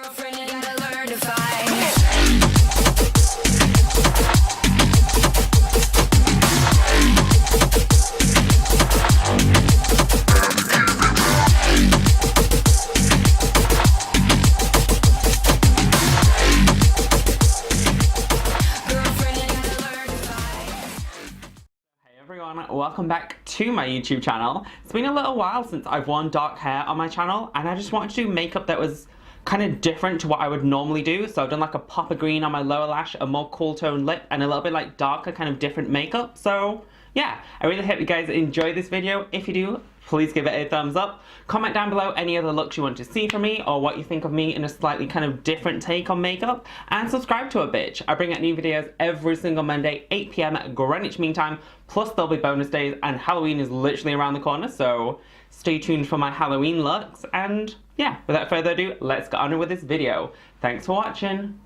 Girlfriend, you gotta learn to fight. Welcome back to my YouTube channel. It's been a little while since I've worn dark hair on my channel, and I just wanted to do makeup that was kind of different to what I would normally do. So I've done like a pop of green on my lower lash, a more cool tone lip, and a little bit like darker kind of different makeup. So yeah, I really hope you guys enjoy this video. If you do, please give it a thumbs up. Comment down below any other looks you want to see from me, or what you think of me in a slightly kind of different take on makeup. And subscribe to a bitch. I bring out new videos every single Monday, 8 PM at Greenwich Mean Time. Plus there'll be bonus days, and Halloween is literally around the corner, so stay tuned for my Halloween looks. And yeah, without further ado, let's get on with this video. Thanks for watching.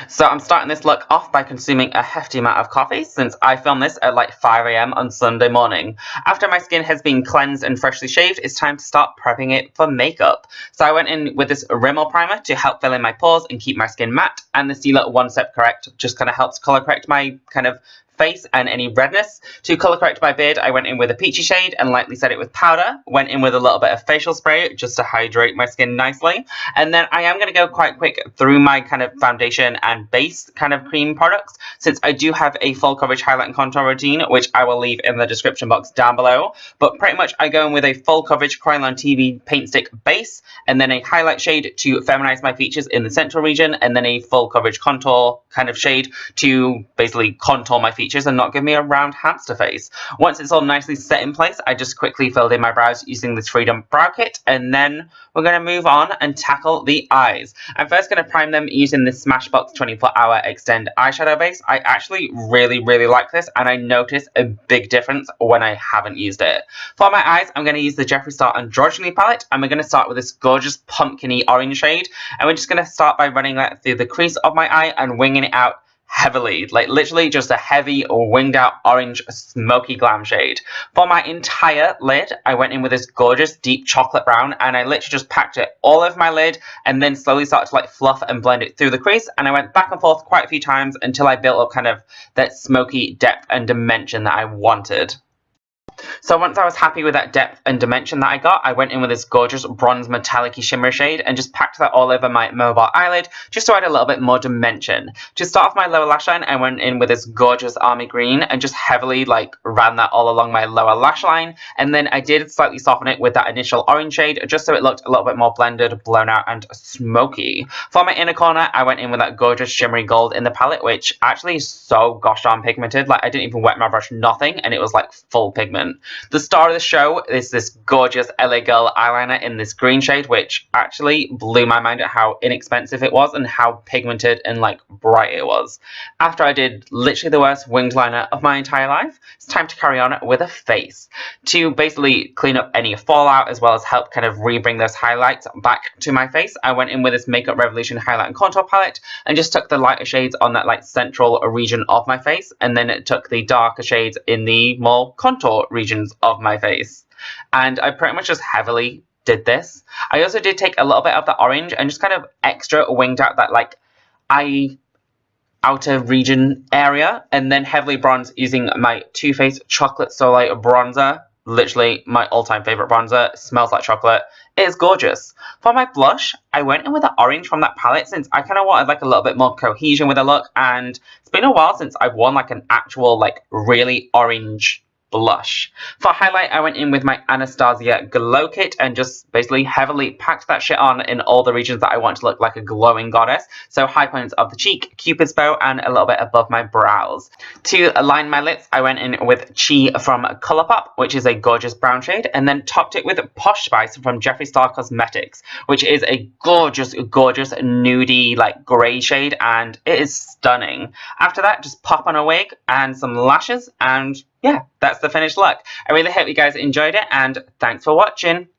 So I'm starting this look off by consuming a hefty amount of coffee, since I filmed this at like 5 AM on Sunday morning. After my skin has been cleansed and freshly shaved, it's time to start prepping it for makeup. So I went in with this Rimmel primer to help fill in my pores and keep my skin matte, and the Sealer One Step Correct just kind of helps color correct my kind of face and any redness. To colour correct my beard, I went in with a peachy shade and lightly set it with powder. Went in with a little bit of facial spray just to hydrate my skin nicely. And then I am going to go quite quick through my kind of foundation and base kind of cream products, since I do have a full coverage highlight and contour routine, which I will leave in the description box down below. But pretty much I go in with a full coverage Kryolan TV paint stick base, and then a highlight shade to feminize my features in the central region, and then a full coverage contour kind of shade to basically contour my features and not give me a round hamster face. Once it's all nicely set in place, I just quickly filled in my brows using this Freedom Brow Kit, and then we're going to move on and tackle the eyes. I'm first going to prime them using this Smashbox 24-Hour Extend eyeshadow base. I actually really like this, and I notice a big difference when I haven't used it. For my eyes, I'm going to use the Jeffree Star Androgyny palette, and we're going to start with this gorgeous pumpkin-y orange shade, and we're just going to start by running that through the crease of my eye and winging it out heavily, like literally just a heavy winged out orange smoky glam shade. For my entire lid, I went in with this gorgeous deep chocolate brown, and I literally just packed it all over my lid and then slowly started to like fluff and blend it through the crease, and I went back and forth quite a few times until I built up kind of that smoky depth and dimension that I wanted. So once I was happy with that depth and dimension that I got, I went in with this gorgeous bronze metallic-y shimmer shade and just packed that all over my mobile eyelid just to add a little bit more dimension. To start off my lower lash line, I went in with this gorgeous army green and just heavily like ran that all along my lower lash line, and then I did slightly soften it with that initial orange shade just so it looked a little bit more blended, blown out and smoky. For my inner corner, I went in with that gorgeous shimmery gold in the palette, which actually is so gosh darn pigmented. Like I didn't even wet my brush, nothing, and it was like full pigment. The star of the show is this gorgeous LA Girl eyeliner in this green shade, which actually blew my mind at how inexpensive it was and how pigmented and like bright it was. After I did literally the worst winged liner of my entire life, it's time to carry on with a face. To basically clean up any fallout as well as help kind of rebring those highlights back to my face, I went in with this Makeup Revolution highlight and contour palette and just took the lighter shades on that like central region of my face, and then it took the darker shades in the more contour regions of my face. And I pretty much just heavily did this. I also did take a little bit of the orange and just kind of extra winged out that like eye outer region area, and then heavily bronzed using my Too Faced Chocolate Soleil bronzer. Literally my all-time favorite bronzer. Smells like chocolate. It is gorgeous. For my blush, I went in with the orange from that palette since I kind of wanted like a little bit more cohesion with the look, and it's been a while since I've worn like an actual like really orange blush. For highlight, I went in with my Anastasis Glow Kit and just basically heavily packed that shit on in all the regions that I want to look like a glowing goddess. So high points of the cheek, Cupid's bow, and a little bit above my brows. To align my lips, I went in with Chi from Colourpop, which is a gorgeous brown shade, and then topped it with Posh Spice from Jeffree Star Cosmetics, which is a gorgeous nudie like grey shade, and it is stunning. After that, just pop on a wig and some lashes, and yeah, that's the finished look. I really hope you guys enjoyed it, and thanks for watching.